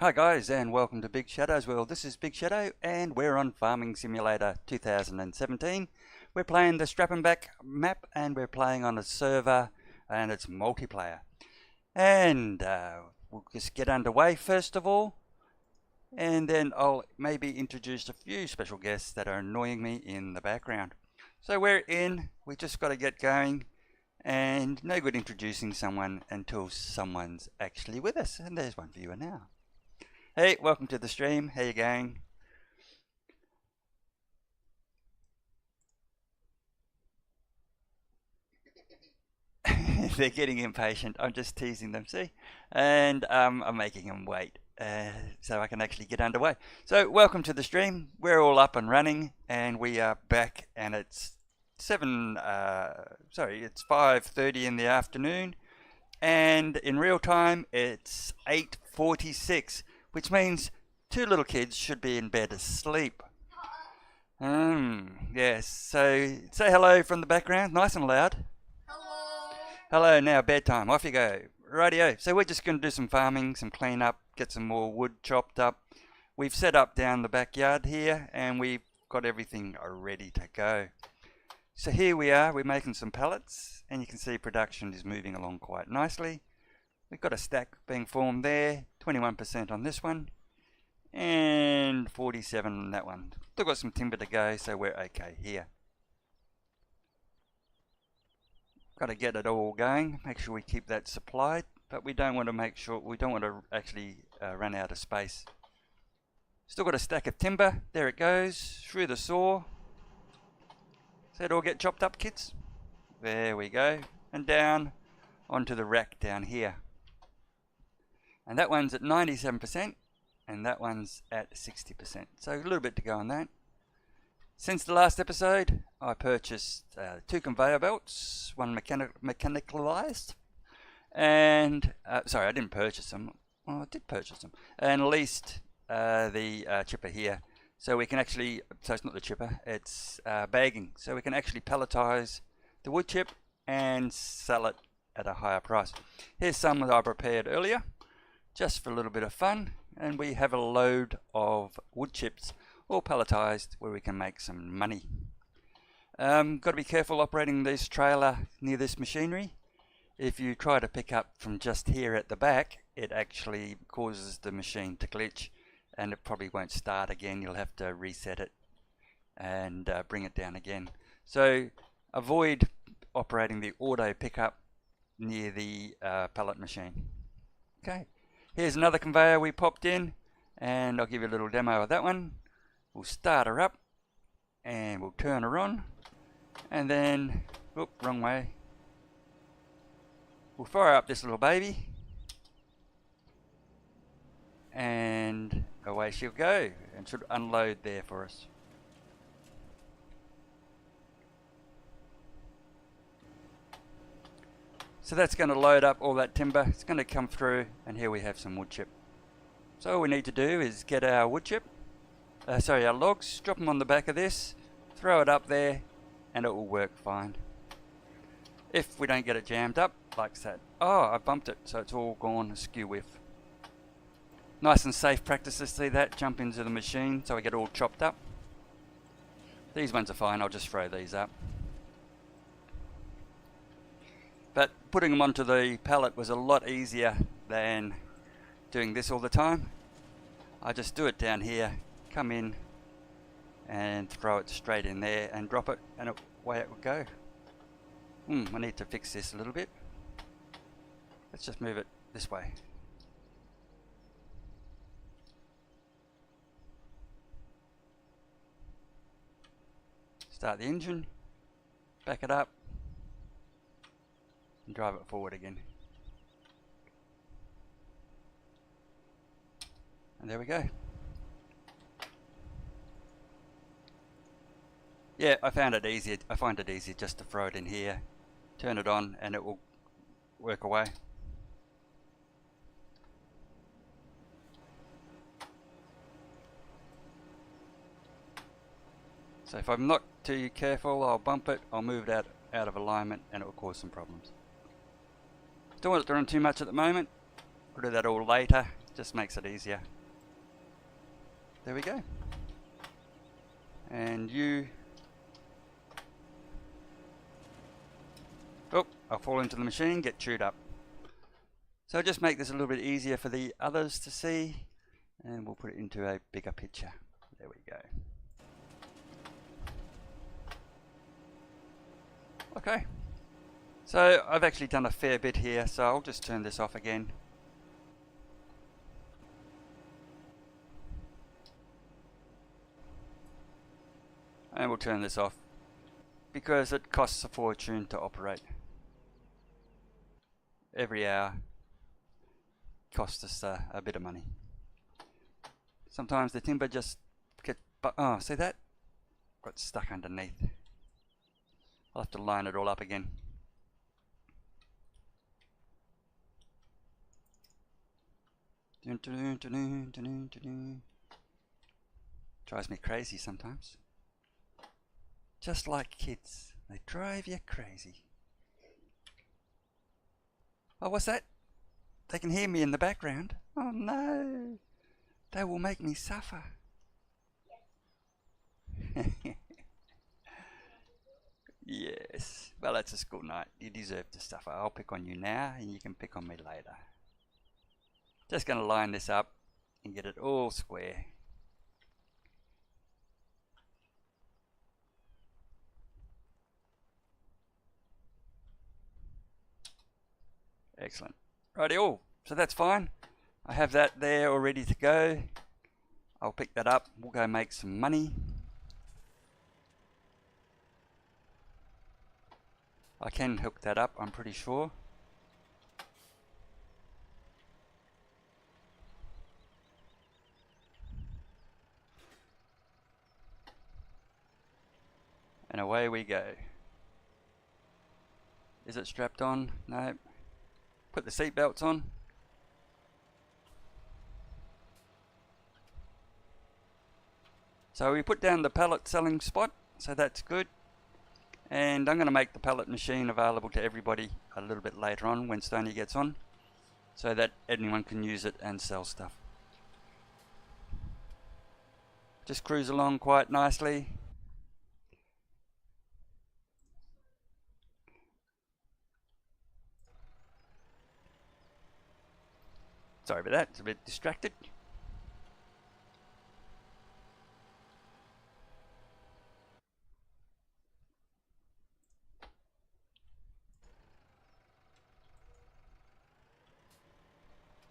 Hi guys, and welcome to BigShadowsWorld. This is Big Shadow and we're on Farming Simulator 2017. We're playing the Strappenbach map and we're playing on a server and it's multiplayer. And we'll just get underway first of all, and then I'll maybe introduce a few special guests that are annoying me in the background. So we're in, we just got to get going, and no good introducing someone until someone's actually with us. And there's one viewer now. Hey, welcome to the stream. How you going? They're getting impatient. I'm just teasing them, see? And I'm making them wait so I can actually get underway. So welcome to the stream. We're all up and running and we are back, and it's 5:30 in the afternoon, and in real time it's 8:46. Which means two little kids should be in bed asleep. Yes, so say hello from the background, nice and loud. Hello. Hello, now bedtime, off you go. Rightio, so we're just going to do some farming, some clean up, get some more wood chopped up. We've set up down the backyard here and we've got everything ready to go. So here we are, we're making some pallets, and you can see production is moving along quite nicely. We've got a stack being formed there, 21% on this one, and 47 on that one. Still got some timber to go, so we're okay here. Got to get it all going, make sure we keep that supplied, but we don't want to actually run out of space. Still got a stack of timber, there it goes, through the saw. So it all get chopped up, kids? There we go, and down onto the rack down here. And that one's at 97%, and that one's at 60%. So a little bit to go on that. Since the last episode, I purchased 2 conveyor belts, one mechanicalized, and sorry, I didn't purchase them. Well, I did purchase them, and leased the chipper here. So we can actually, so it's not the chipper, it's bagging. So we can actually palletize the wood chip and sell it at a higher price. Here's some that I prepared earlier, just for a little bit of fun, and we have a load of wood chips all palletized where we can make some money. Got to be careful operating this trailer near this machinery. If you try to pick up from just here at the back, it actually causes the machine to glitch and it probably won't start again. You'll have to reset it and bring it down again. So avoid operating the auto pickup near the pallet machine. Okay. Here's another conveyor we popped in, and I'll give you a little demo of that one. We'll start her up, and we'll turn her on, and then, oop, wrong way. We'll fire up this little baby, and away she'll go, and should unload there for us. So that's going to load up all that timber. It's going to come through, and here we have some wood chip. So all we need to do is get our wood chip, our logs, drop them on the back of this, throw it up there, and it will work fine. If we don't get it jammed up, like that. Oh, I bumped it, so it's all gone askew with. Nice and safe practices, see that? Jump into the machine so we get all chopped up. These ones are fine, I'll just throw these up. But putting them onto the pallet was a lot easier than doing this all the time. I just do it down here, come in and throw it straight in there and drop it, and away it would go. I need to fix this a little bit. Let's just move it this way. Start the engine, back it up, and drive it forward again. And there we go. Yeah, I find it easier just to throw it in here, turn it on, and it will work away. So if I'm not too careful, I'll bump it, I'll move it out of alignment, and it will cause some problems. Don't want it to run too much at the moment. We'll do that all later, just makes it easier. There we go. And you... Oh, I'll fall into the machine, get chewed up. So just make this a little bit easier for the others to see, and we'll put it into a bigger picture. There we go. Okay. So I've actually done a fair bit here, so I'll just turn this off again. And we'll turn this off because it costs a fortune to operate. Every hour costs us a bit of money. Sometimes the timber just gets... Oh, see that? Got stuck underneath. I'll have to line it all up again. Drives me crazy sometimes. Just like kids, they drive you crazy. Oh, what's that? They can hear me in the background. Oh no, they will make me suffer. Yes, well that's a school night. You deserve to suffer. I'll pick on you now and you can pick on me later. Just going to line this up and get it all square. Excellent. Righty-o, so that's fine. I have that there all ready to go. I'll pick that up. We'll go make some money. I can hook that up, I'm pretty sure. And away we go. Is it strapped on? No. Put the seat belts on. So we put down the pallet selling spot, so that's good. And I'm going to make the pallet machine available to everybody a little bit later on when Stoney gets on, so that anyone can use it and sell stuff. Just cruise along quite nicely. Sorry about that, it's a bit distracted.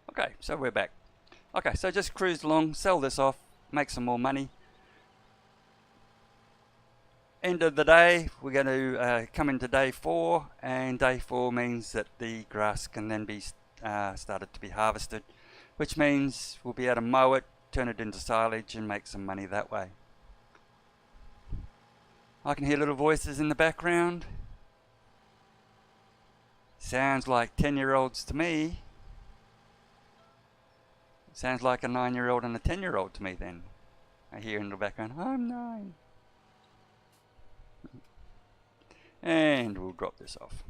Okay, so we're back. Okay, so just cruise along, sell this off, make some more money. End of the day, we're going to come into day 4, and day 4 means that the grass can then be started to be harvested, which means we'll be able to mow it, turn it into silage and make some money that way. I can hear little voices in the background. Sounds like 10-year-olds to me. Sounds like a 9-year-old and a 10-year-old to me then. I hear in the background, I'm 9. And we'll drop this off.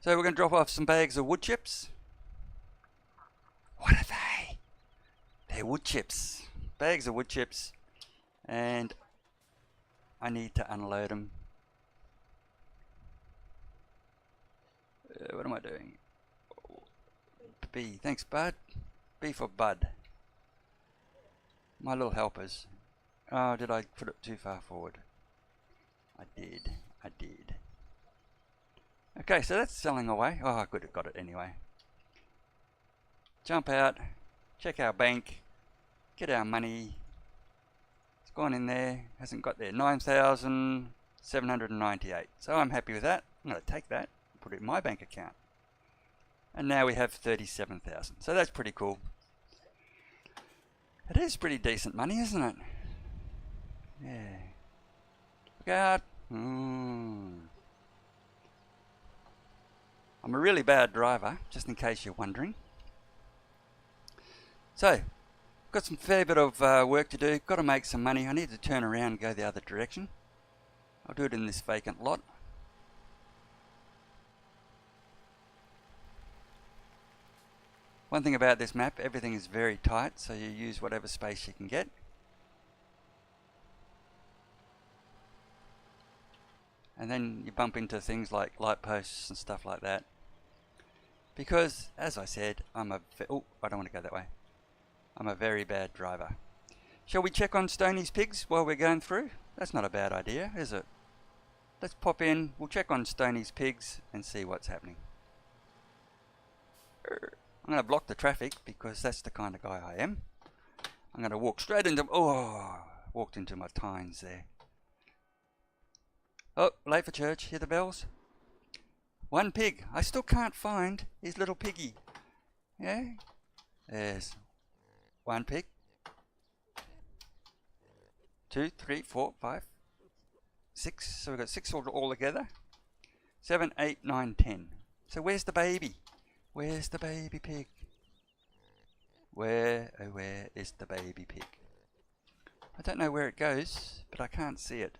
So we're going to drop off some bags of wood chips. What are they? They're wood chips. Bags of wood chips. And I need to unload them. What am I doing? B. Thanks, Bud. B for Bud. My little helpers. Oh, did I put it too far forward? I did. I did. Okay, so that's selling away. Oh, good, I got it anyway. Jump out, check our bank, get our money. It's gone in there, hasn't got there. 9,798. So I'm happy with that. I'm going to take that, put it in my bank account. And now we have 37,000. So that's pretty cool. It is pretty decent money, isn't it? Yeah. Look out. I'm a really bad driver, just in case you're wondering. So, got some fair bit of work to do. Got to make some money. I need to turn around and go the other direction. I'll do it in this vacant lot. One thing about this map, everything is very tight, so you use whatever space you can get. And then you bump into things like light posts and stuff like that. Because, as I said, I don't want to go that way. I'm a very bad driver. Shall we check on Stoney's pigs while we're going through? That's not a bad idea, is it? Let's pop in, we'll check on Stoney's pigs and see what's happening. I'm going to block the traffic because that's the kind of guy I am. I'm going to walk straight into... walked into my tines there. Oh, late for church. Hear the bells? One pig. I still can't find his little piggy. Yeah? There's one pig. 2, 3, 4, 5, 6. So we've got 6 all together. 7, 8, 9, 10. So where's the baby? Where's the baby pig? Where is the baby pig? I don't know where it goes, but I can't see it.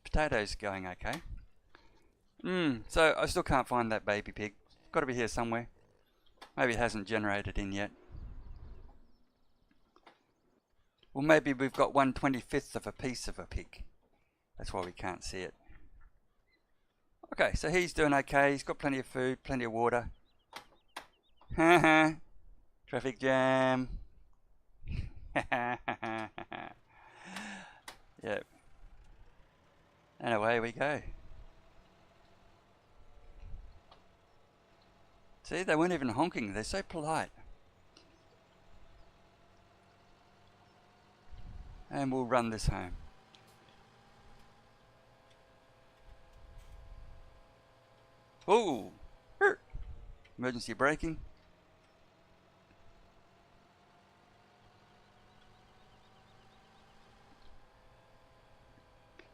Potatoes going okay. So I still can't find that baby pig. Got to be here somewhere. Maybe it hasn't generated in yet. Well, maybe we've got 1/25th of a piece of a pig. That's why we can't see it. Okay, so he's doing okay. He's got plenty of food, plenty of water. Traffic jam. Yep. And away we go. See, they weren't even honking. They're so polite. And we'll run this home. Ooh! Emergency braking.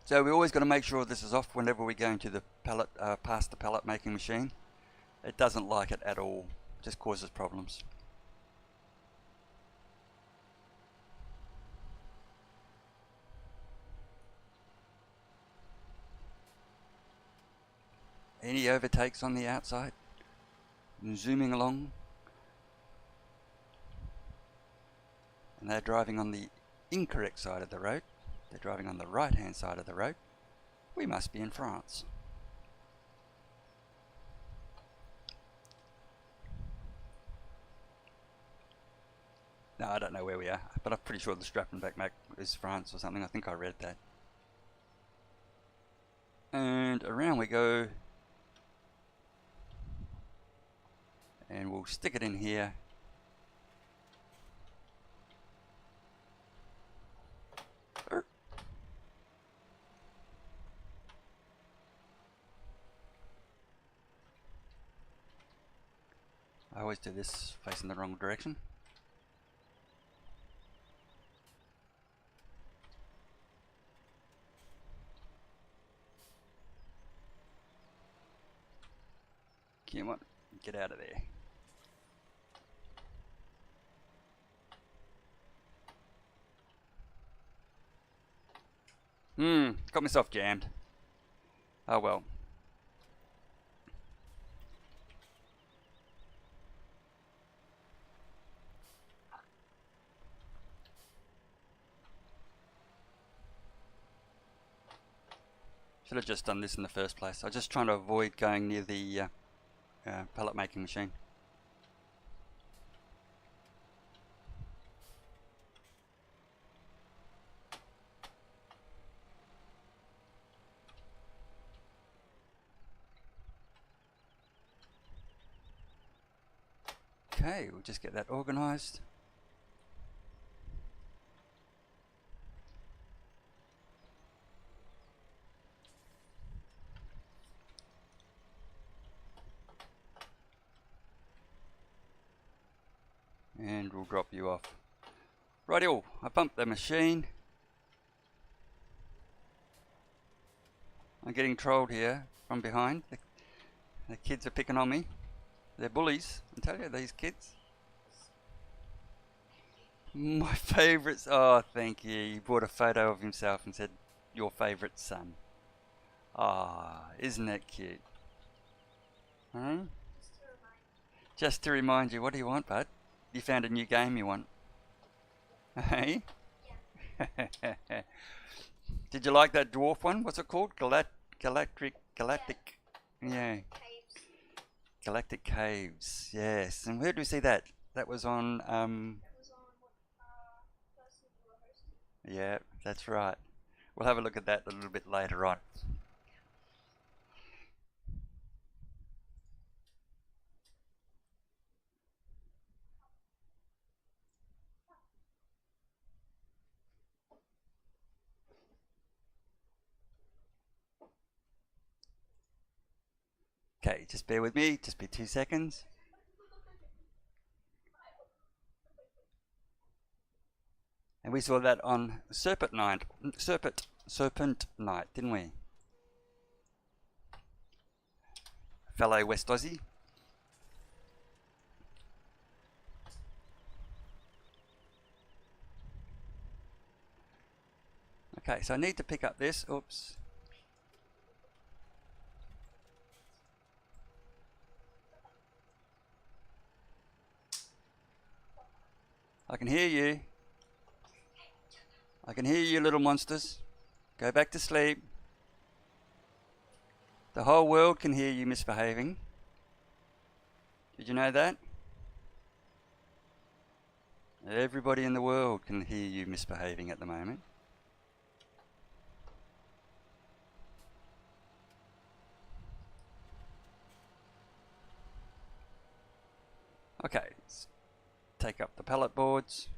So we always got to make sure this is off whenever we're going to the pallet, past the pallet making machine. It doesn't like it at all. It just causes problems. Any overtakes on the outside? Zooming along. And they're driving on the incorrect side of the road. They're driving on the right hand side of the road. We must be in France. No, I don't know where we are, but I'm pretty sure the Strappenbach Map is France or something. I think I read that. And around we go. And we'll stick it in here. I always do this facing the wrong direction. Come on, get out of there. Got myself jammed. Oh well. Should have just done this in the first place. I was just trying to avoid going near the pallet making machine. Okay, we'll just get that organized. And we'll drop you off. Righty-o, I bumped the machine. I'm getting trolled here from behind. The kids are picking on me. They're bullies, I tell you, these kids. My favourites. Oh, thank you. He brought a photo of himself and said, your favourite son. Ah, isn't that cute? Huh? Just to remind you. What do you want, bud? You found a new game you want? Hey? Yeah. Did you like that dwarf one? What's it called? Galactic. Yeah. Caves. Galactic Caves. Yes. And where did we see that? That was on. Yeah, that's right. We'll have a look at that a little bit later on. Okay, just bear with me. Just be 2 seconds. And we saw that on Serpent Night, didn't we? Fellow West Aussie. Okay, so I need to pick up this. Oops. I can hear you. I can hear you, little monsters. Go back to sleep. The whole world can hear you misbehaving. Did you know that? Everybody in the world can hear you misbehaving at the moment. Okay, let's take up the pallet boards.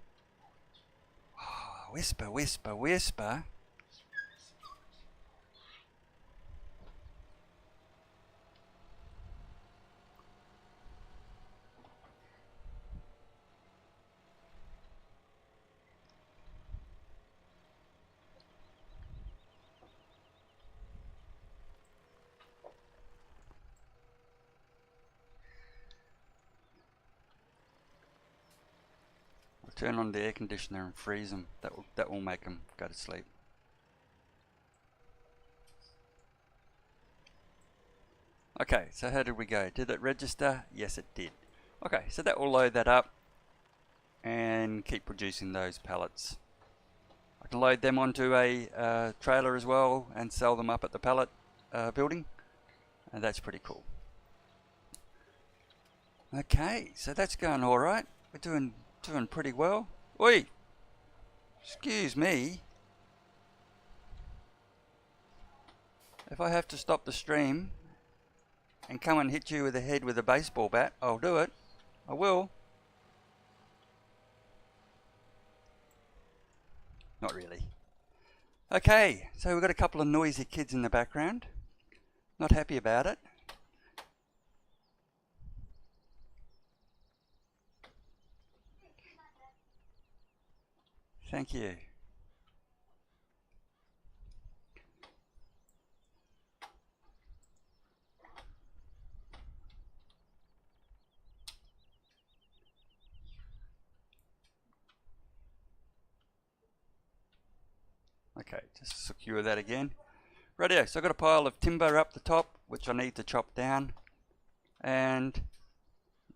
Oh, whisper, whisper, whisper. Turn on the air conditioner and freeze them. That will make them go to sleep. Okay, so how did we go? Did it register? Yes, it did. Okay, so that will load that up and keep producing those pallets. I can load them onto a trailer as well and sell them up at the pallet building, and that's pretty cool. Okay, so that's going all right. We're doing pretty well. Oi! Excuse me. If I have to stop the stream and come and hit you with the head with a baseball bat, I'll do it. I will. Not really. Okay, so we've got a couple of noisy kids in the background. Not happy about it. Thank you. Okay, just secure that again. Rightio, so I've got a pile of timber up the top, which I need to chop down. And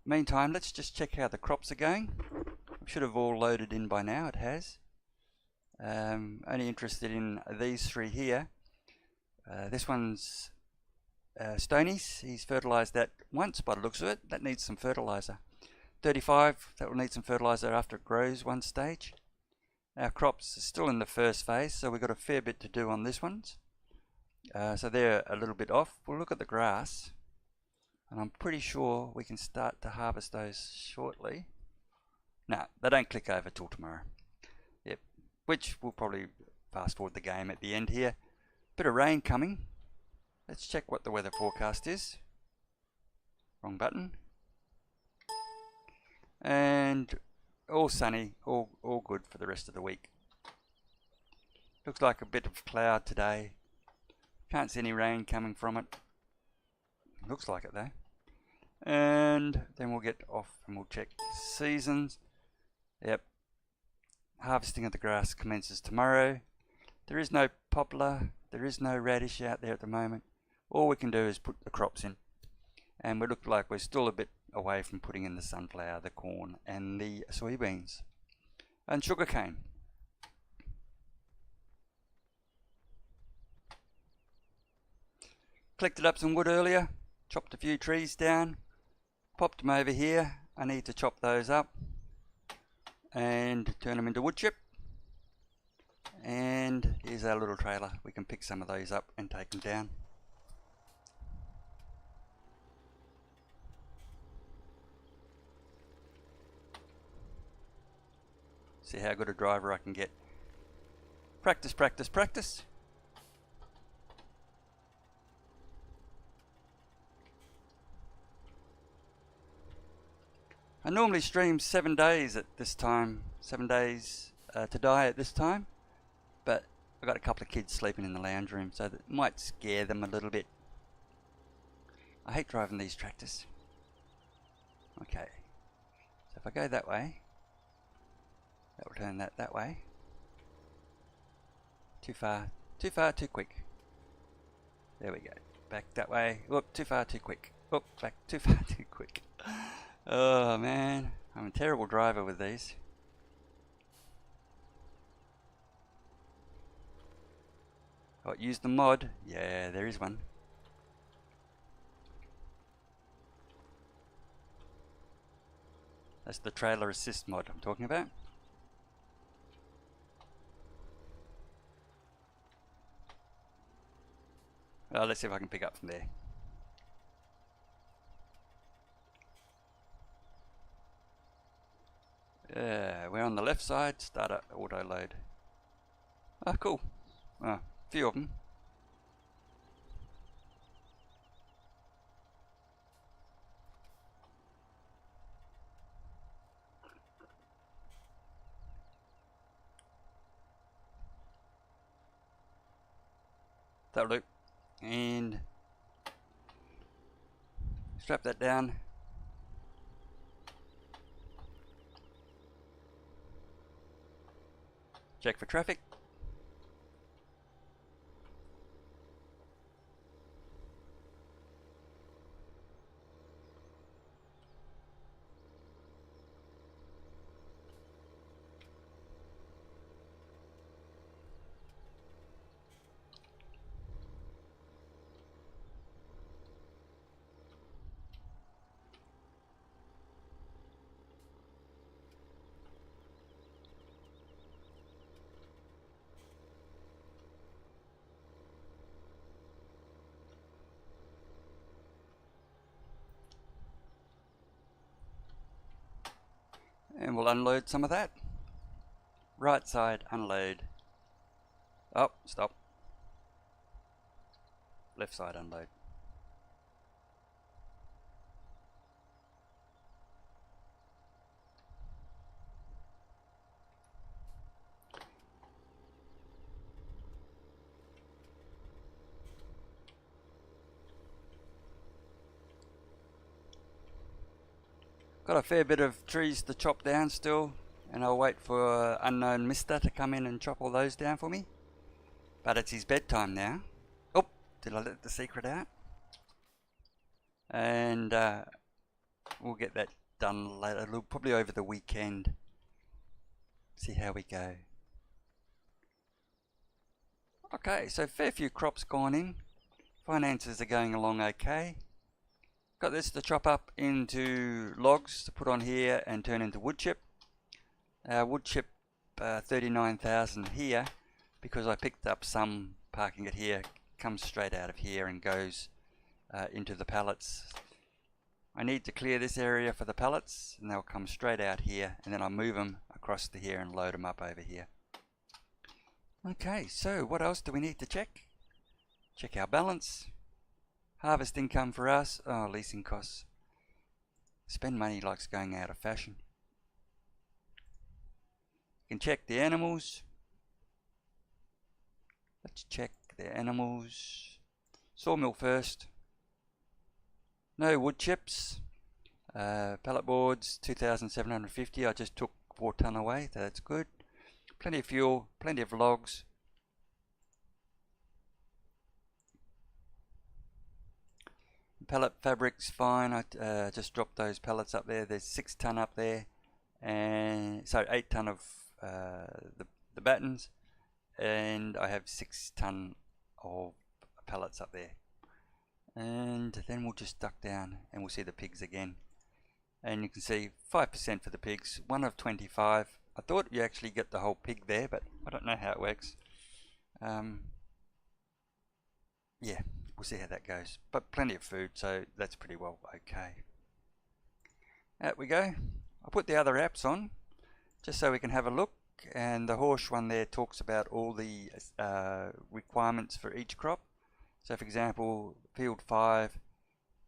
meantime, let's just check how the crops are going. I should have all loaded in by now, it has. Only interested in these three here. This one's Stonies. He's fertilised that once by the looks of it. That needs some fertiliser. 35, that will need some fertiliser after it grows one stage. Our crops are still in the first phase, so we've got a fair bit to do on this ones. So they're a little bit off. We'll look at the grass, and I'm pretty sure we can start to harvest those shortly. No, they don't click over till tomorrow. Yep, which will probably fast forward the game at the end here. Bit of rain coming. Let's check what the weather forecast is. Wrong button. And all sunny, all good for the rest of the week. Looks like a bit of cloud today. Can't see any rain coming from it. Looks like it though. And then we'll get off and we'll check seasons. Yep. Harvesting of the grass commences tomorrow. There is no poplar. There is no radish out there at the moment. All we can do is put the crops in. and we look like we're still a bit away from putting in the sunflower, the corn, and the soybeans and sugarcane. Collected up some wood earlier, chopped a few trees down, popped them over here. I need to chop those up and turn them into wood chip. And here's our little trailer. We can pick some of those up and take them down. See how good a driver I can get. Practice, practice, practice. I normally stream 7 days at this time, 7 days to die at this time, but I've got a couple of kids sleeping in the lounge room, so that might scare them a little bit. I hate driving these tractors. Okay, so if I go that way, that will turn that way. Too far, too quick. There we go. Back that way. Whoop, too far, too quick. Whoop, back too far, too quick. Oh man, I'm a terrible driver with these. Oh, use the mod. Yeah, there is one. That's the trailer assist mod I'm talking about. Let's see if I can pick up from there. We're on the left side. Start auto load. Oh, cool. A few of them. That'll do. And strap that down. Check for traffic. And we'll unload some of that. Right side, unload. Oh, stop. Left side, unload. Got a fair bit of trees to chop down still, and I'll wait for unknown mister to come in and chop all those down for me. But it's his bedtime now. Oh, did I let the secret out? And we'll get that done later, probably over the weekend. See how we go. Okay, so fair few crops gone in. Finances are going along okay. Got this to chop up into logs to put on here and turn into wood chip. Wood chip 39,000 here, because I picked up some parking it here, comes straight out of here and goes into the pallets. I need to clear this area for the pallets, and they'll come straight out here, and then I'll move them across to here and load them up over here. Okay, so what else do we need to check? Check our balance. Harvest income for us. Oh, leasing costs. Spend money likes going out of fashion. You can check the animals. Let's check the animals. Sawmill first. No wood chips. Pallet boards 2,750. I just took 4 ton away, so that's good. Plenty of fuel, plenty of logs. Pellet fabric's fine. I just dropped those pellets up there. There's 6 ton up there, and so 8 ton of the battens, and I have 6 ton of pellets up there. And then we'll just duck down and we'll see the pigs again. And you can see 5% for the pigs, 1 of 25. I thought you actually get the whole pig there, but I don't know how it works. Yeah, we'll see how that goes. But plenty of food, so that's pretty well okay. Out we go. I'll put the other apps on just so we can have a look. And the horse one there talks about all the requirements for each crop. So for example, field 5,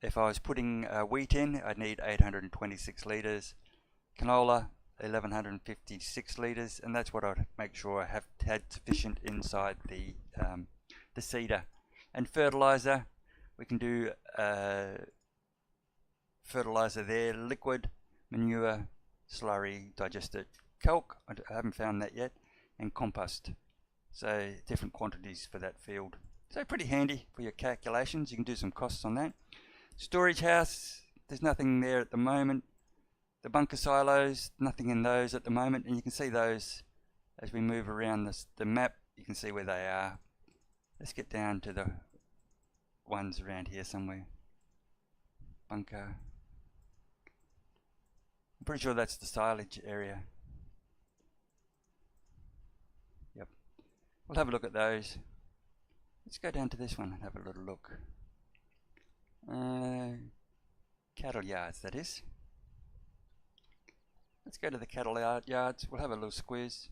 if I was putting wheat in, I'd need 826 litres. Canola, 1156 litres, and that's what I'd make sure I have had sufficient inside the seeder. And fertiliser, we can do fertiliser there, liquid, manure, slurry, digested calc, I haven't found that yet, and compost. So different quantities for that field. So pretty handy for your calculations. You can do some costs on that. Storage house, there's nothing there at the moment. The bunker silos, nothing in those at the moment, and you can see those as we move around the map. You can see where they are. Let's get down to the ones around here somewhere. Bunker. I'm pretty sure that's the silage area. Yep. We'll have a look at those. Let's go down to this one and have a little look. Cattle yards, that is. Let's go to the cattle yards. We'll have a little squeeze.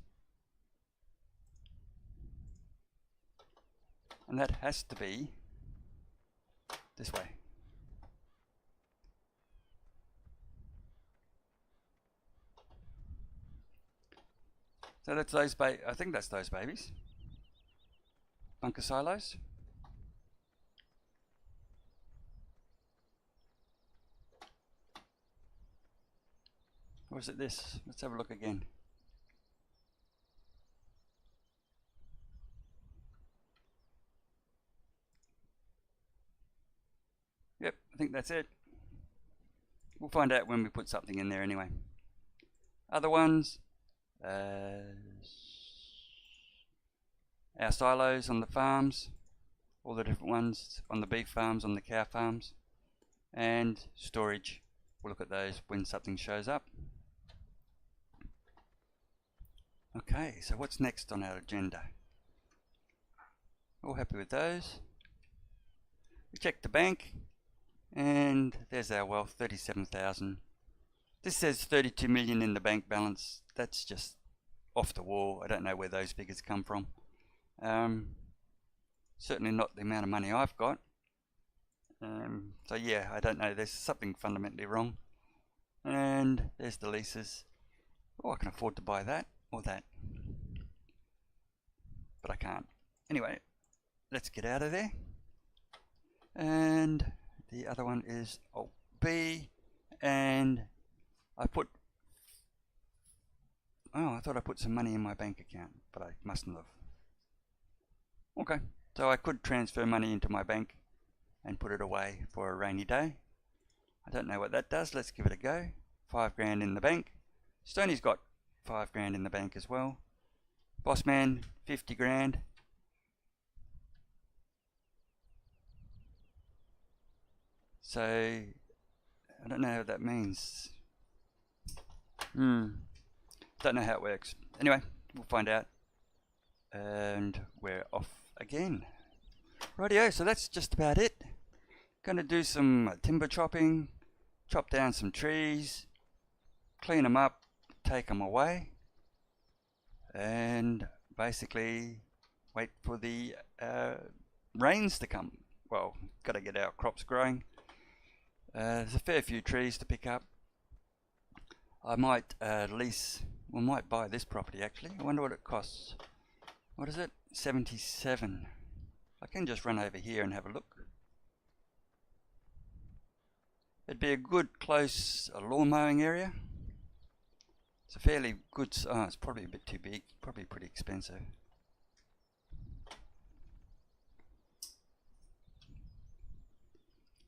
And that has to be this way. So that's those I think that's those babies. Bunker silos. Or is it this? Let's have a look again. Yep, I think that's it. We'll find out when we put something in there anyway. Other ones, our silos on the farms, all the different ones on the beef farms, on the cow farms, and storage. We'll look at those when something shows up. Okay, so what's next on our agenda? All happy with those. We check the bank, and there's our wealth, 37,000. This says 32 million in the bank balance. That's just off the wall. I don't know where those figures come from. Certainly not the amount of money I've got. So yeah, I don't know. There's something fundamentally wrong. And there's the leases. Oh, I can afford to buy that or that, but I can't. Anyway, let's get out of there. And the other one is Alt B, and I thought I put some money in my bank account, but I mustn't have. Okay, so I could transfer money into my bank and put it away for a rainy day. I don't know what that does. Let's give it a go. 5 grand in the bank. Stoney's got 5 grand in the bank as well. Bossman, 50 grand. So I don't know what that means. Don't know how it works. Anyway, we'll find out. And we're off again. Rightio, so that's just about it. Gonna do some timber chopping, chop down some trees, clean them up, take them away, and basically wait for the rains to come. Well, gotta get our crops growing. There's a fair few trees to pick up. I might we might buy this property actually. I wonder what it costs. What is it? 77. I can just run over here and have a look. It'd be a good close lawn mowing area. It's a fairly good, it's probably a bit too big, probably pretty expensive.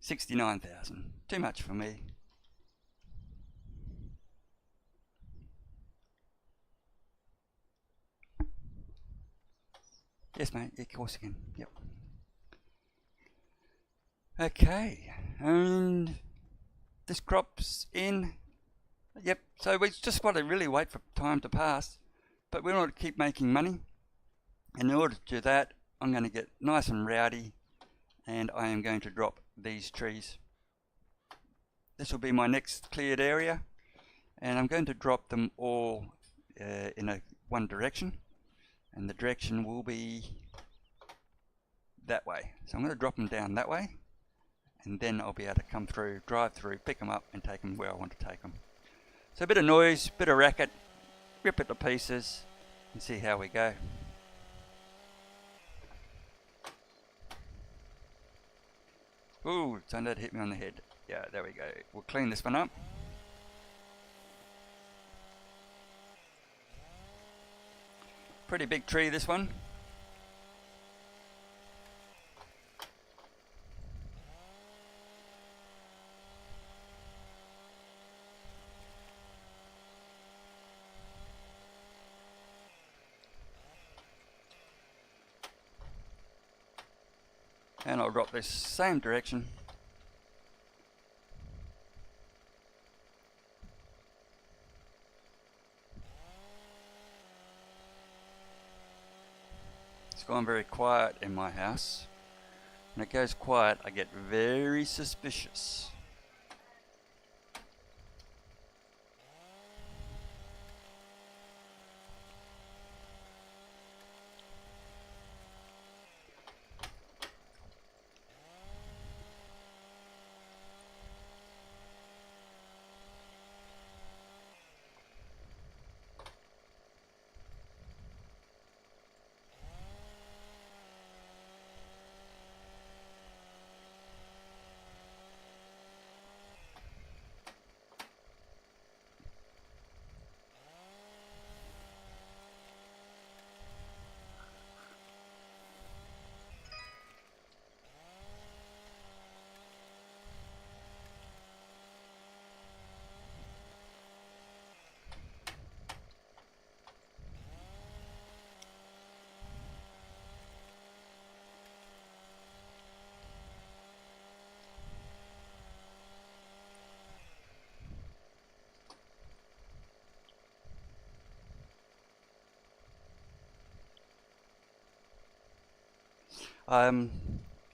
69,000. Too much for me. Yes, mate. Yeah, of course you can. Yep. Okay. And this crop's in. Yep. So we just want to really wait for time to pass. But we want to keep making money. And in order to do that, I'm going to get nice and rowdy. And I am going to drop these trees. This will be my next cleared area. And I'm going to drop them all in one direction. And the direction will be that way. So I'm going to drop them down that way, and then I'll be able to come through, drive through, pick them up and take them where I want to take them. So a bit of noise, bit of racket, rip it to pieces and see how we go. Ooh, that hit me on the head. Yeah, there we go. We'll clean this one up. Pretty big tree, this one. And I'll drop this same direction. It's gone very quiet in my house. When it goes quiet, I get very suspicious.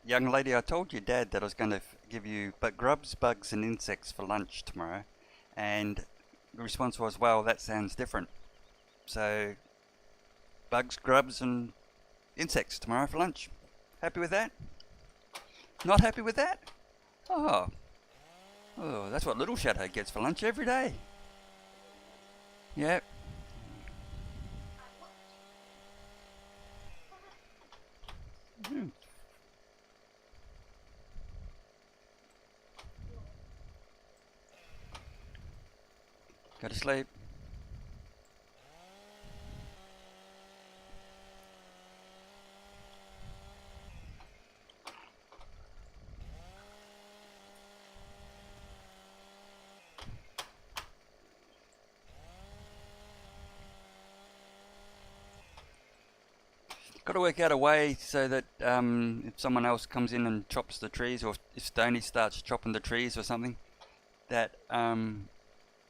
Young lady, I told your dad that I was going to give you grubs, bugs and insects for lunch tomorrow, and the response was, well, that sounds different. So bugs, grubs and insects tomorrow for lunch. Happy with that? Not happy with that? Oh, that's what LittleShadow gets for lunch every day. Yep. Go to sleep. Got to work out a way so that if someone else comes in and chops the trees, or if Stoney starts chopping the trees or something, that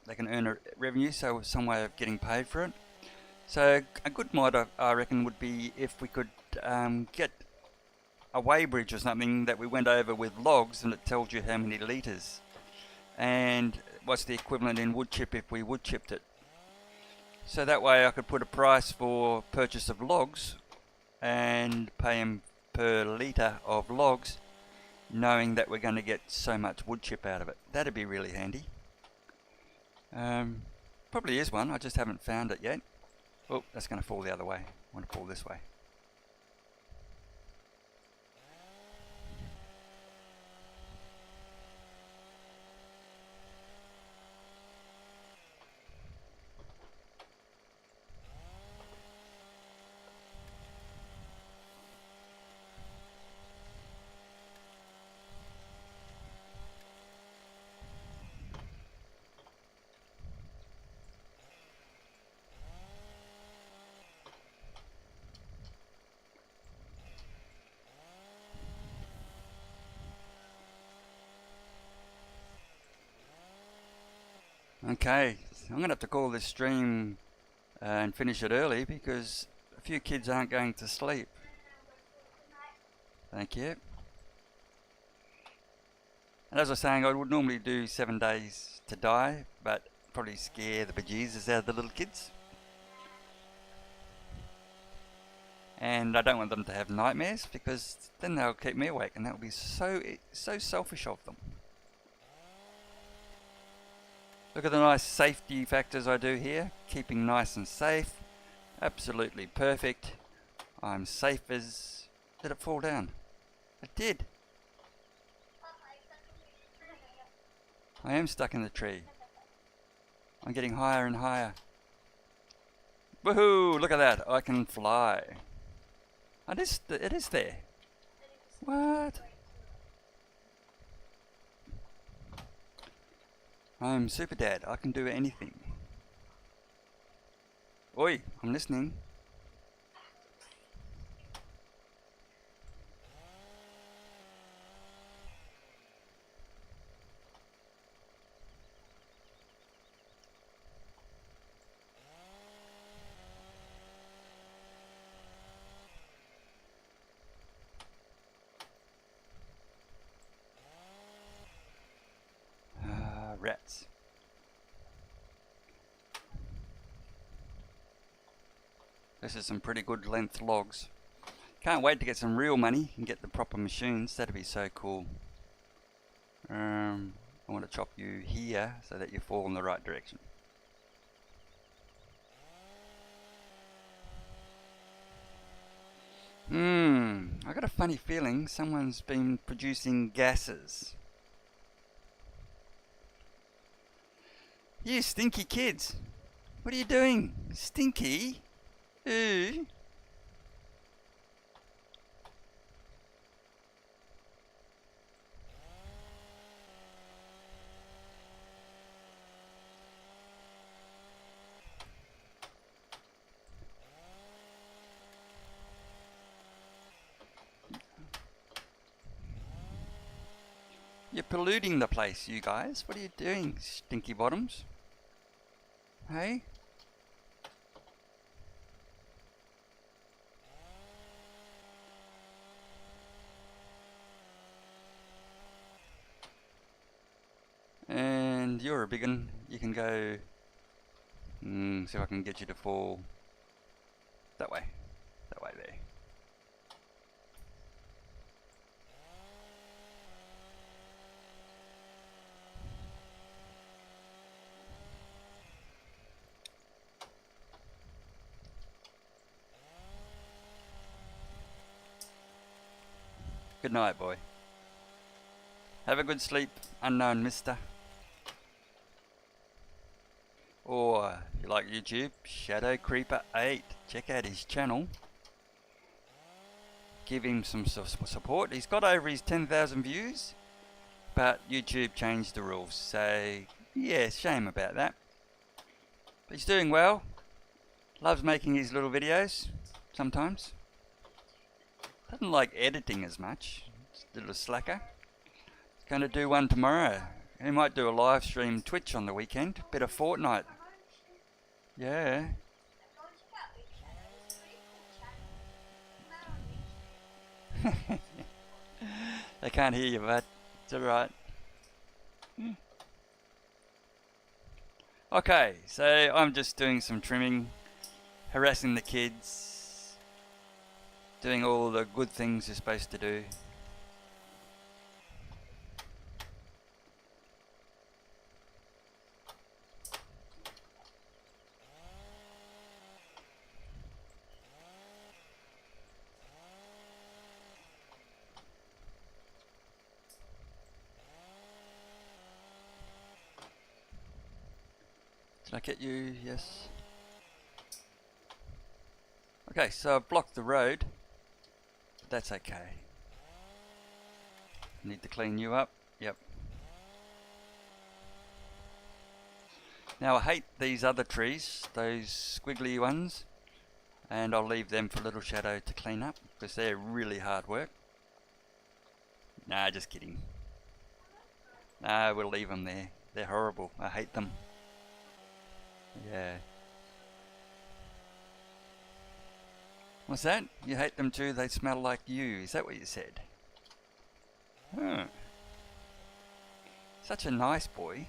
they can earn a revenue, so some way of getting paid for it. So a good mod, I reckon, would be if we could get a weighbridge or something that we went over with logs, and it tells you how many litres and what's the equivalent in wood chip if we wood chipped it. So that way I could put a price for purchase of logs and pay him per litre of logs, knowing that we're going to get so much wood chip out of it. That'd be really handy. Probably is one, I just haven't found it yet. Oh, that's going to fall the other way. I want to fall this way. Okay, I'm going to have to call this stream and finish it early because a few kids aren't going to sleep. Thank you. And as I was saying, I would normally do 7 days to die, but probably scare the bejesus out of the little kids. And I don't want them to have nightmares because then they'll keep me awake, and that would be so selfish of them. Look at the nice safety factors I do here. Keeping nice and safe. Absolutely perfect. I'm safe as... Did it fall down? It did. I am stuck in the tree. I'm getting higher and higher. Woohoo! Look at that. I can fly. It is there. What? I'm super dad. I can do anything. Oi, I'm listening. Rats. This is some pretty good length logs. Can't wait to get some real money and get the proper machines. That'd be so cool. I want to chop you here so that you fall in the right direction. I got a funny feeling someone's been producing gases. You stinky kids. What are you doing? Stinky? Ooh. You're polluting the place, you guys. What are you doing, stinky bottoms? Hey? And you're a big one. You can go... see if I can get you to fall that way. That way there. Good night, boy. Have a good sleep, unknown mister. Or, if you like YouTube, Shadowcreeper8. Check out his channel. Give him some support. He's got over his 10,000 views, but YouTube changed the rules. So, yeah, shame about that. But he's doing well. Loves making his little videos, sometimes. Doesn't like editing as much. Just a little slacker. He's going to do one tomorrow. He might do a live stream Twitch on the weekend. Bit of Fortnite. Yeah. They can't hear you, but it's alright. Okay, so I'm just doing some trimming, harassing the kids. Doing all the good things you're supposed to do. Did I get you? Yes. Okay, so I've blocked the road. That's okay. Need to clean you up. Yep. Now I hate these other trees, those squiggly ones, and I'll leave them for LittleShadow to clean up because they're really hard work. Nah, just kidding. Nah, we'll leave them there. They're horrible. I hate them. Yeah. What's that? You hate them too, they smell like you. Is that what you said? Huh. Such a nice boy.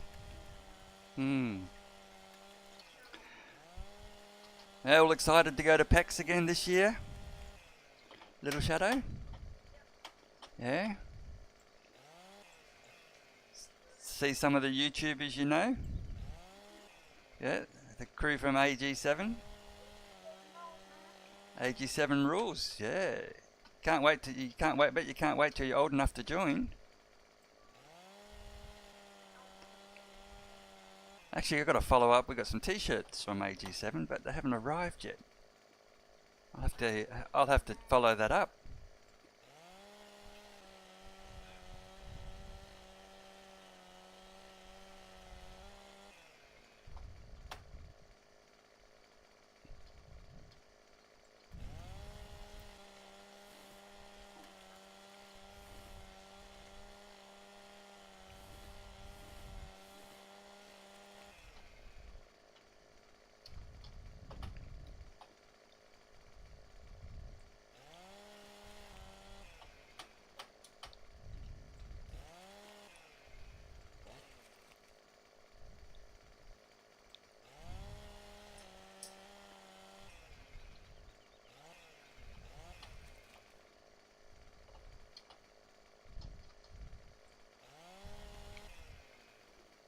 All excited to go to PAX again this year? Little Shadow? Yeah? See some of the YouTubers you know? Yeah, the crew from AG7. AG7 rules, yeah. Can't wait till you can't wait till you're old enough to join. Actually, I've got to follow up. We've got some t-shirts from AG7, but they haven't arrived yet. I'll have to follow that up.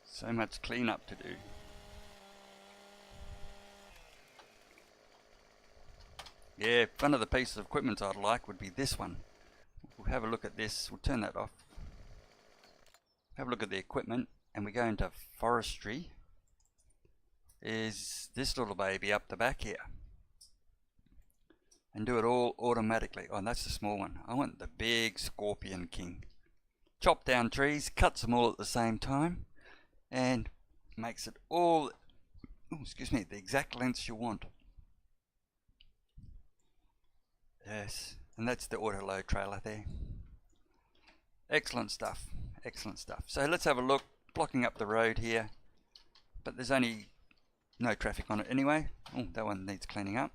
So much cleanup to do. Yeah, one of the pieces of equipment I'd like would be this one. We'll have a look at this. We'll turn that off. Have a look at the equipment, and we go into forestry. Is this little baby up the back here? And do it all automatically. Oh, and that's the small one. I want the big Scorpion King. Chop down trees, cuts them all at the same time, and makes it all, excuse me, the exact lengths you want. Yes, and that's the auto load trailer there. Excellent stuff, excellent stuff. So let's have a look. Blocking up the road here, but there's only no traffic on it anyway. Oh, that one needs cleaning up.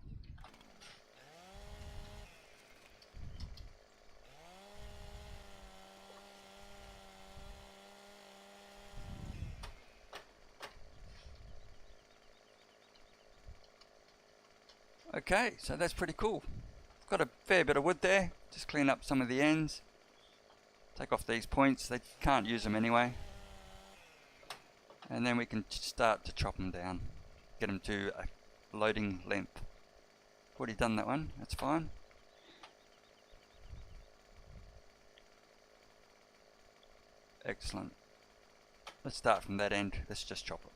Okay, so that's pretty cool. Got a fair bit of wood there. Just clean up some of the ends. Take off these points. They can't use them anyway. And then we can start to chop them down. Get them to a loading length. Already done that one. That's fine. Excellent. Let's start from that end. Let's just chop it.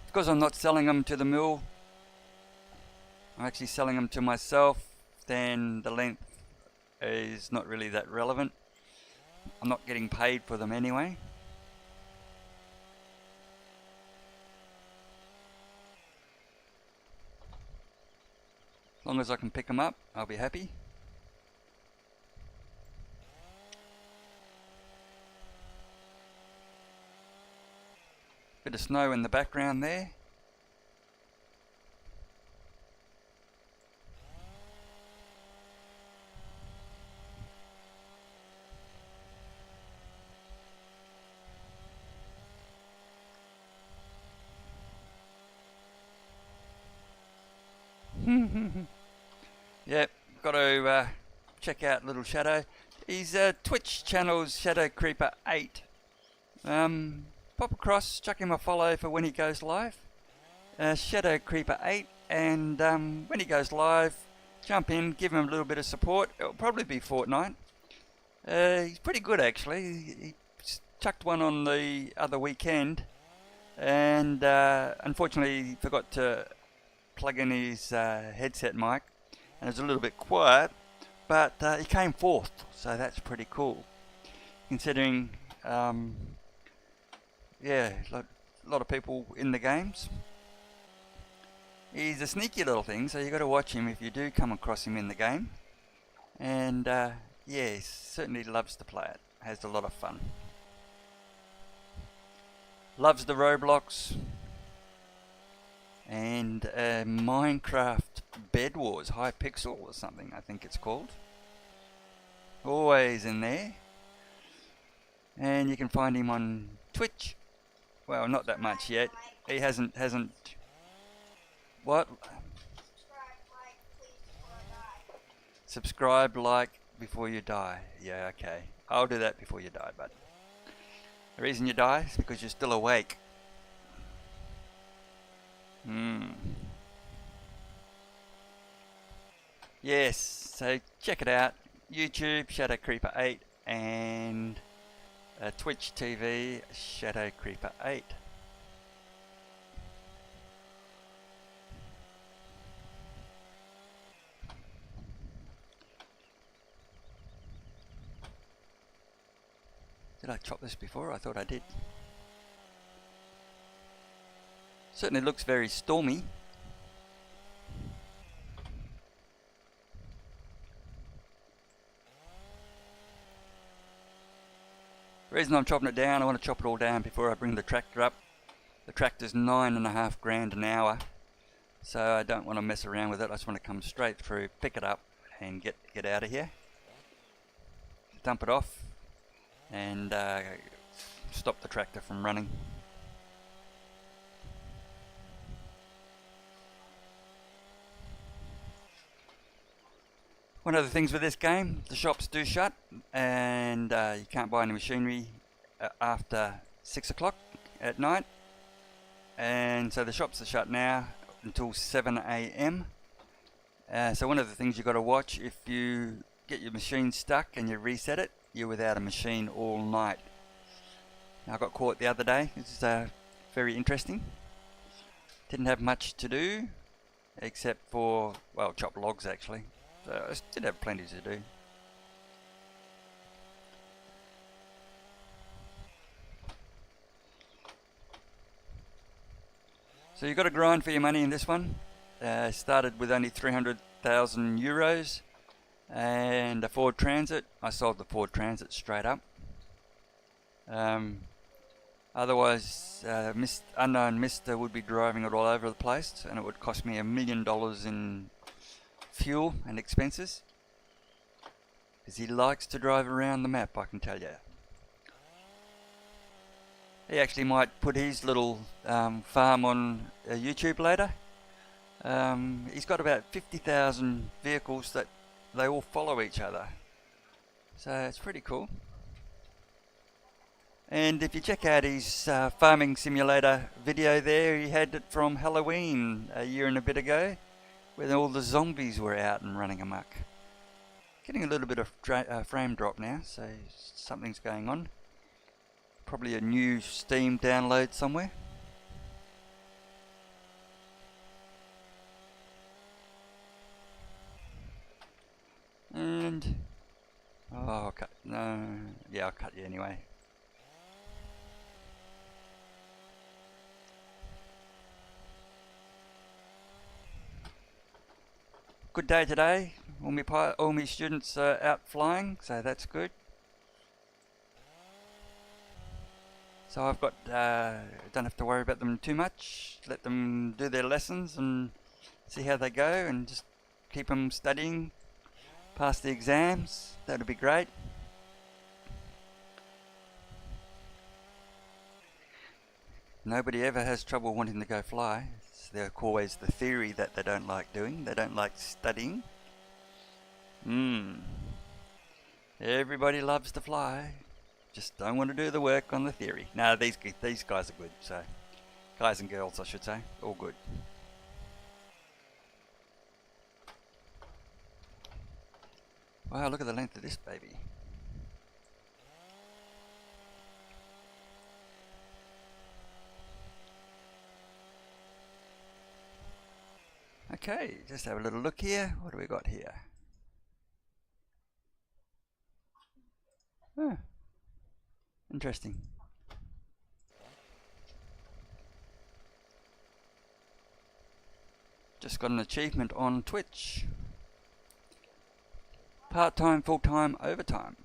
Because I'm not selling them to the mill, I'm actually selling them to myself, then the length is not really that relevant. I'm not getting paid for them anyway. As long as I can pick them up, I'll be happy. Bit of snow in the background there. Yep, got to check out Little Shadow. His Twitch channel's Shadowcreeper8. Pop across, chuck him a follow for when he goes live. Shadowcreeper8, and when he goes live, jump in, give him a little bit of support. It'll probably be Fortnite. He's pretty good actually. He chucked one on the other weekend, and unfortunately he forgot to plug in his headset mic, and it was a little bit quiet, but he came fourth, so that's pretty cool considering yeah, a lot of people in the games. He's a sneaky little thing, so you got to watch him if you do come across him in the game. And yeah, he certainly loves to play it. Has a lot of fun. Loves the Roblox. And Minecraft Bed Wars, Hypixel or something I think it's called. Always in there. And you can find him on Twitch. Well, not that much yet. He hasn't what? Subscribe, like before you die. Yeah, okay. I'll do that before you die, but the reason you die is because you're still awake. Yes, so check it out. YouTube, Shadowcreeper8, and Twitch TV, Shadowcreeper8. Did I chop this before? I thought I did. Certainly looks very stormy. The reason I'm chopping it down, I want to chop it all down before I bring the tractor up. The tractor's $9.5 grand an hour, so I don't want to mess around with it. I just want to come straight through, pick it up, and get out of here. Dump it off, and stop the tractor from running. One of the things with this game, the shops do shut, and you can't buy any machinery after 6 o'clock at night, and so the shops are shut now until 7 AM. So one of the things you've got to watch, if you get your machine stuck and you reset it, you're without a machine all night. Now, I got caught the other day. This is very interesting. Didn't have much to do except for, well, chop logs actually. So I did have plenty to do. So you've got to grind for your money in this one. Started with only 300,000 euros and a Ford Transit. I sold the Ford Transit straight up. Otherwise, unknown Mister would be driving it all over the place, and it would cost me $1 million in fuel and expenses, because he likes to drive around the map, I can tell you. He actually might put his little farm on YouTube later. He's got about 50,000 vehicles that they all follow each other, so it's pretty cool. And if you check out his farming simulator video there, he had it from Halloween a year and a bit ago, when all the zombies were out and running amok. Getting a little bit of frame drop now, so something's going on. Probably a new Steam download somewhere. And oh, I'll cut. No, yeah, I'll cut you anyway. Good day today. All my students are out flying, so that's good. So I've got, don't have to worry about them too much. Let them do their lessons and see how they go, and just keep them studying, pass the exams. That'll be great. Nobody ever has trouble wanting to go fly. There's always the theory that they don't like doing. They don't like studying. Everybody loves to fly. Just don't want to do the work on the theory. No, these guys are good. So, guys and girls, I should say, all good. Wow, look at the length of this baby. Okay, just have a little look here. What do we got here? Oh, interesting. Just got an achievement on Twitch. Part-time, full-time, overtime.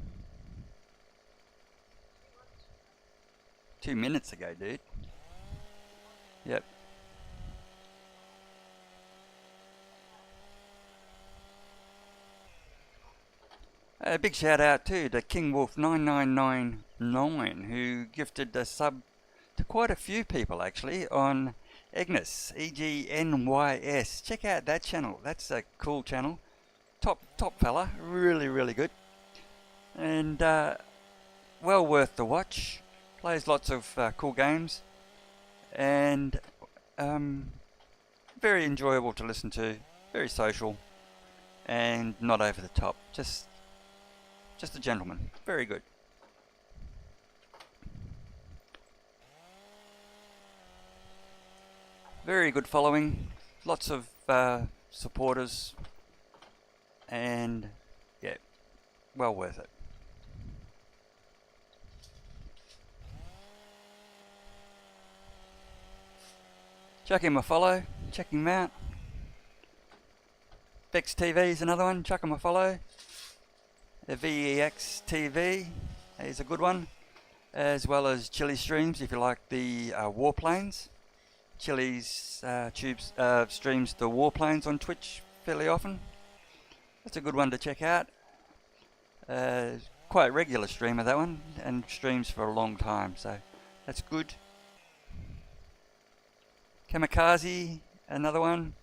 2 minutes ago, dude. Yep. A big shout out too to KingWolf9999 who gifted a sub to quite a few people actually on Egnis, EGNYS. Check out that channel. That's a cool channel. Top fella, really good, and well worth the watch. Plays lots of cool games, and very enjoyable to listen to. Very social, and not over the top. Just a gentleman. Very good. Very good following. Lots of supporters. And yeah, well worth it. Chuck him a follow. Check him out. Vex TV is another one. Chuck him a follow. The VEX TV is a good one, as well as Chili Streams if you like the warplanes. Chili's streams the warplanes on Twitch fairly often. That's a good one to check out. Quite regular streamer that one, and streams for a long time, so that's good. Kamikaze, another one.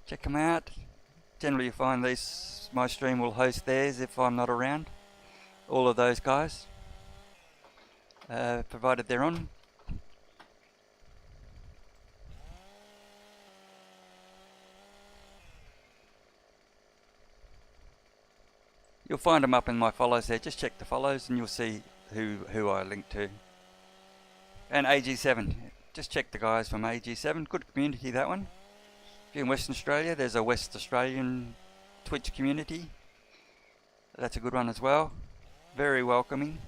Check them out. Generally you find my stream will host theirs if I'm not around. All of those guys, provided they're on. You'll find them up in my follows there. Just check the follows and you'll see who I link to. And AG7. Just check the guys from AG7. Good community, that one. If you're in Western Australia, there's a West Australian Twitch community. That's a good one as well. Very welcoming.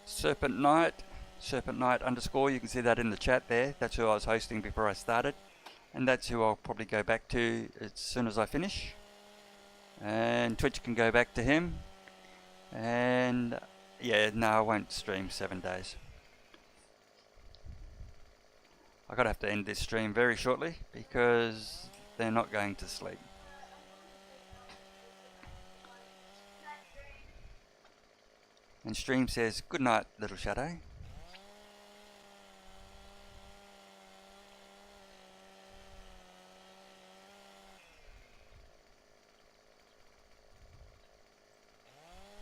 Serpent Knight underscore, you can see that in the chat there. That's who I was hosting before I started, and that's who I'll probably go back to as soon as I finish. And Twitch can go back to him. And yeah, no, I won't stream 7 days. I'm gonna have to end this stream very shortly because they're not going to sleep. And stream says, good night, little shadow.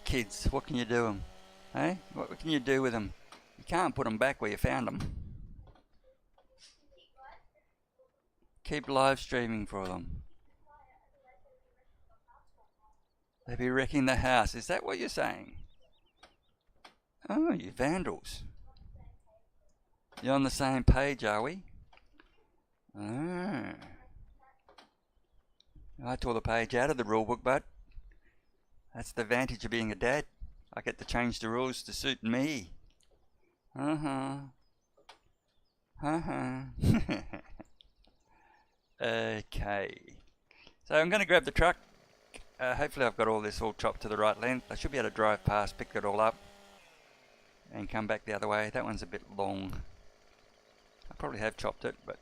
Kids, what can you do them? Hey? What can you do with them? You can't put them back where you found them. Keep live streaming for them. They'll be wrecking the house. Is that what you're saying? Oh, you vandals. You're on the same page, are we? Oh. I tore the page out of the rulebook, but that's the advantage of being a dad. I get to change the rules to suit me. Okay. So I'm going to grab the truck. Hopefully I've got all this all chopped to the right length. I should be able to drive past, pick it all up, and come back the other way. That one's a bit long. I probably have chopped it, but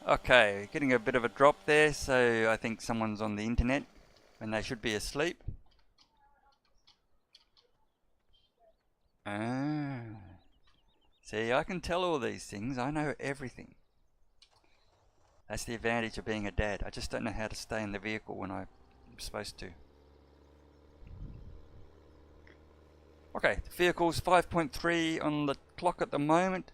okay, getting a bit of a drop there, so I think someone's on the internet when they should be asleep. Ah. See, I can tell all these things. I know everything. That's the advantage of being a dad. I just don't know how to stay in the vehicle when I'm supposed to. Okay, the vehicle's 5.3 on the clock at the moment.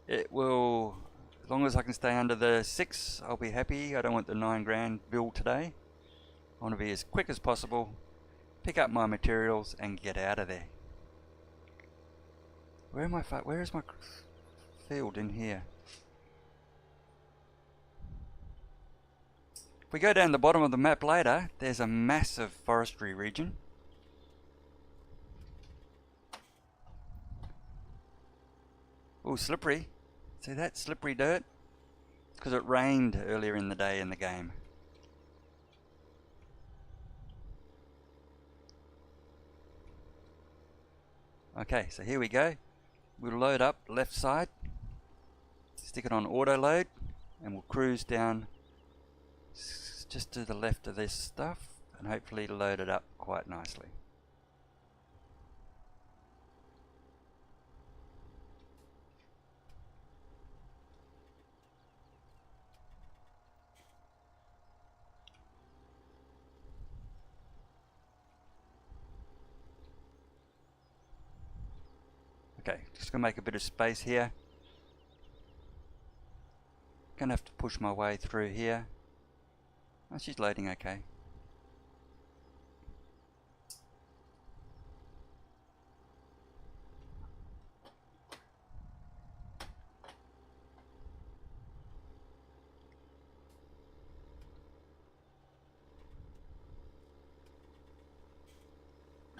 It will, as long as I can stay under the 6, I'll be happy. I don't want the 9 grand bill today. I want to be as quick as possible, pick up my materials and get out of there. Where is my field in here? we go down the bottom of the map later, there's a massive forestry region. Oh, slippery. See that slippery dirt? Because it rained earlier in the day in the game. Okay, so here we go. We'll load up left side, stick it on auto load, and we'll cruise down just to the left of this stuff and hopefully load it up quite nicely. Okay, just gonna make a bit of space here. Gonna have to push my way through here. Oh, she's loading okay.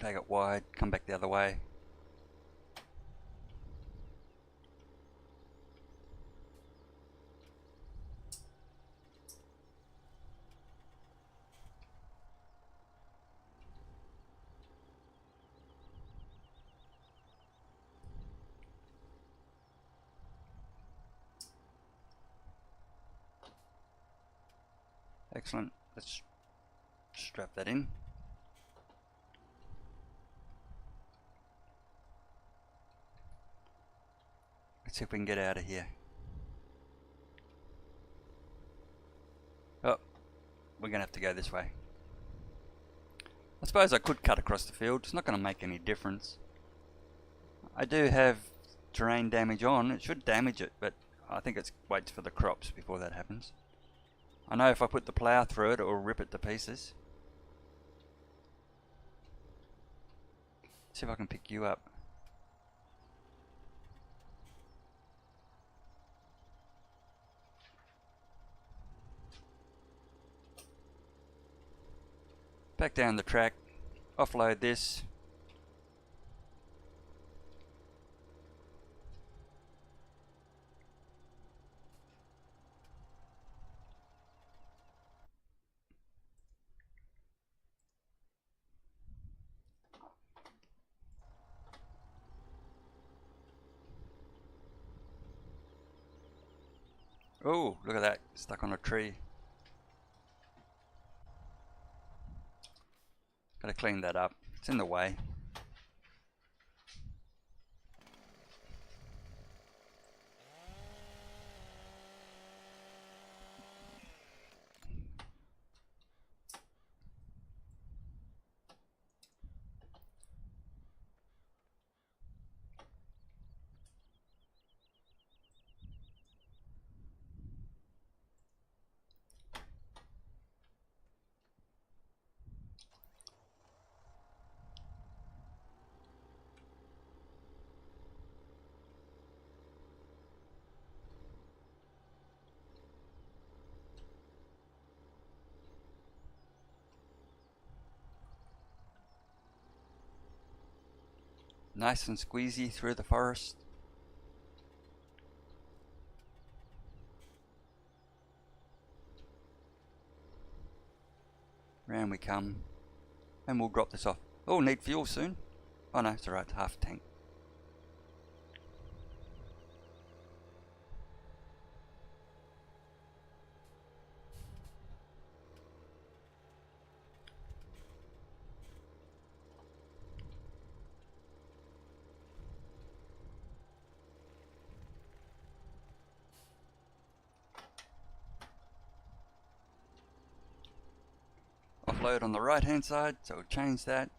Take it wide, come back the other way. Excellent. Let's strap that in. Let's see if we can get out of here. Oh, we're going to have to go this way. I suppose I could cut across the field. It's not going to make any difference. I do have terrain damage on. It should damage it, but I think it waits for the crops before that happens. I know if I put the plough through it, it will rip it to pieces. See if I can pick you up. Back down the track, offload this. Oh, look at that, stuck on a tree. Gotta clean that up, it's in the way. Nice and squeezy through the forest. Round we come, and we'll drop this off. Oh, need fuel soon. Oh no, it's alright, half a tank. Offload on the right hand side, so we'll change that.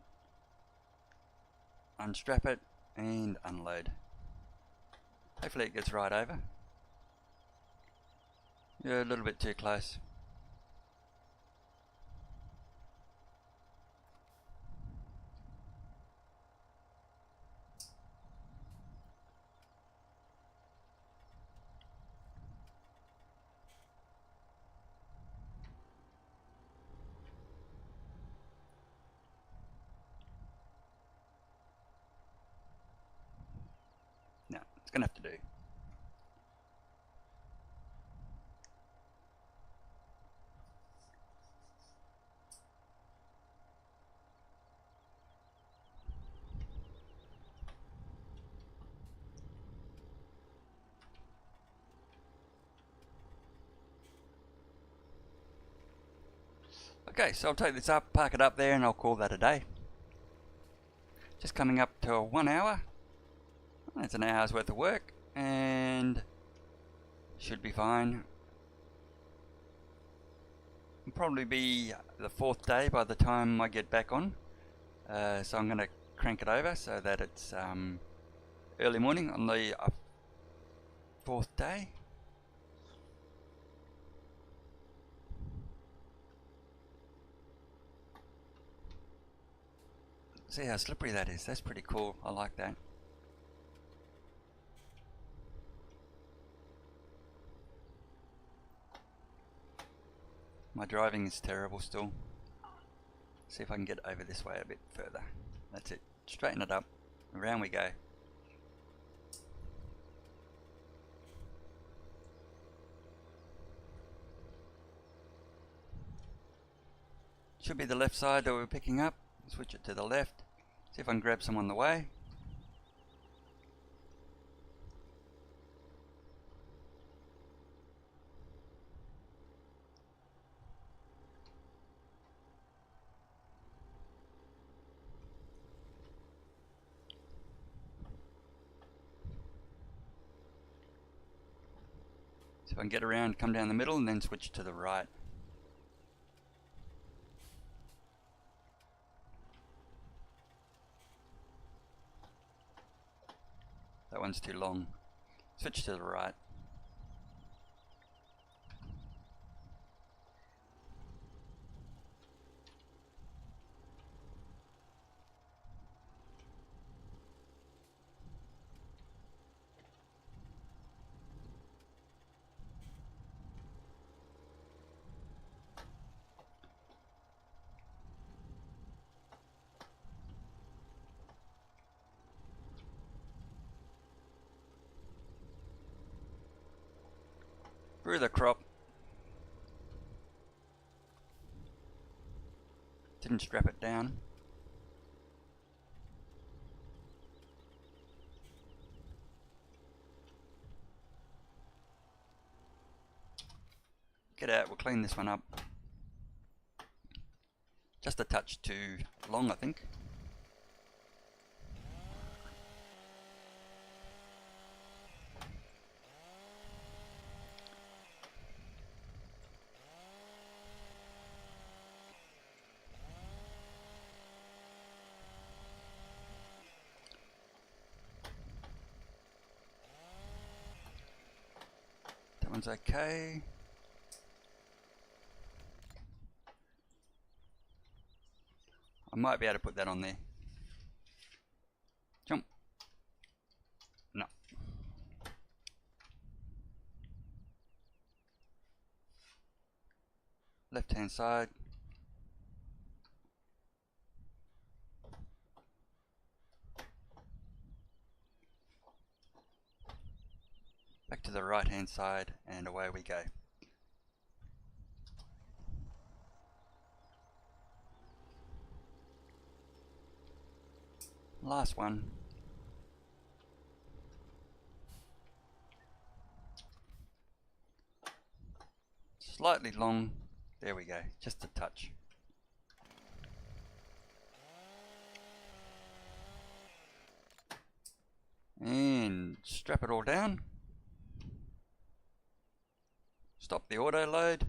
Unstrap it and unload. Hopefully it gets right over. Yeah, a little bit too close. gonna have to do. Okay, so I'll take this up, park it up there, and I'll call that a day. Just coming up to 1 hour. That's an hour's worth of work, and should be fine. It'll probably be the 4th day by the time I get back on. So I'm going to crank it over so that it's early morning on the 4th day. See how slippery that is. That's pretty cool. I like that. My driving is terrible still. See if I can get over this way a bit further. That's it. Straighten it up. Around we go. Should be the left side that we're picking up. Switch it to the left. See if I can grab some on the way. See if I can get around, come down the middle, and then switch to the right. That one's too long. Switch to the right. Through the crop. Didn't strap it down. Get out, we'll clean this one up. Just a touch too long, I think. That one's okay. I might be able to put that on there. Jump. No. Left hand side. Back to the right hand side, and away we go. Last one. Slightly long. There we go. Just a touch. And strap it all down. Stop the auto load.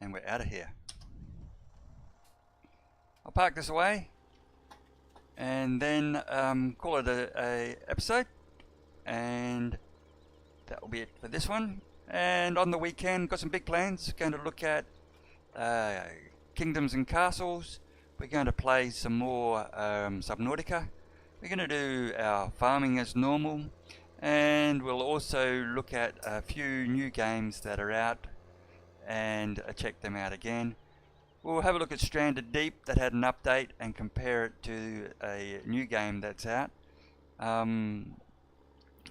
And we're out of here. I'll park this away. And then call it a episode, and that will be it for this one. And on the weekend, got some big plans. Going to look at Kingdoms and Castles. We're going to play some more Subnautica. We're going to do our farming as normal, and we'll also look at a few new games that are out and check them out again. We'll have a look at Stranded Deep that had an update and compare it to a new game that's out.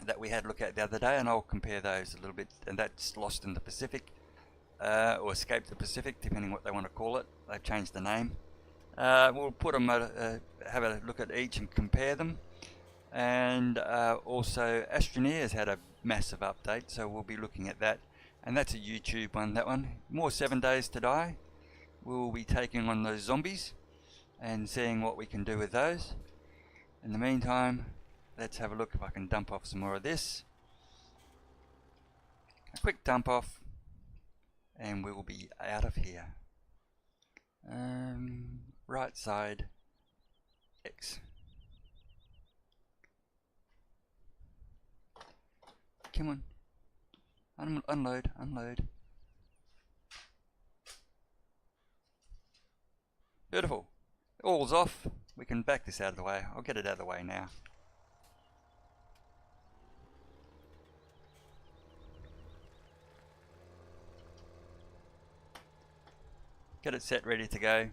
that we had a look at the other day, and I'll compare those a little bit. And that's Lost in the Pacific, or Escape the Pacific, depending what they want to call it. They've changed the name. We'll put them have a look at each and compare them. And also Astroneer has had a massive update, so we'll be looking at that. And that's a YouTube one, that one. More 7 Days to Die. We'll be taking on those zombies and seeing what we can do with those. In the meantime, let's have a look if I can dump off some more of this. A quick dump off, and we will be out of here. Right side X. Come on. Unload, unload. Beautiful. All's off. We can back this out of the way. I'll get it out of the way now. Get it set, ready to go.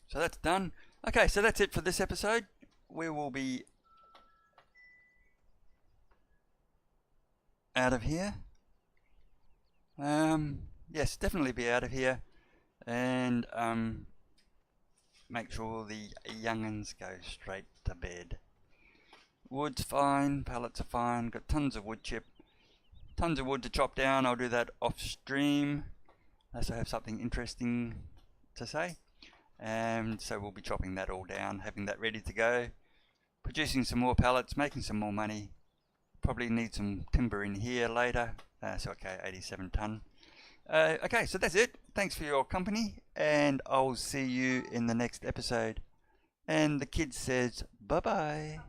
So that's done. Okay, so that's it for this episode. We will be out of here. Yes, definitely be out of here. And make sure the young'uns go straight to bed. Wood's fine, pallets are fine, got tons of wood chip, tons of wood to chop down. I'll do that off stream unless I have something interesting to say. And so we'll be chopping that all down, having that ready to go, producing some more pallets, making some more money. Probably need some timber in here later. So okay, 87 ton. Okay, so that's it. Thanks for your company, and I'll see you in the next episode. And the kid says bye bye.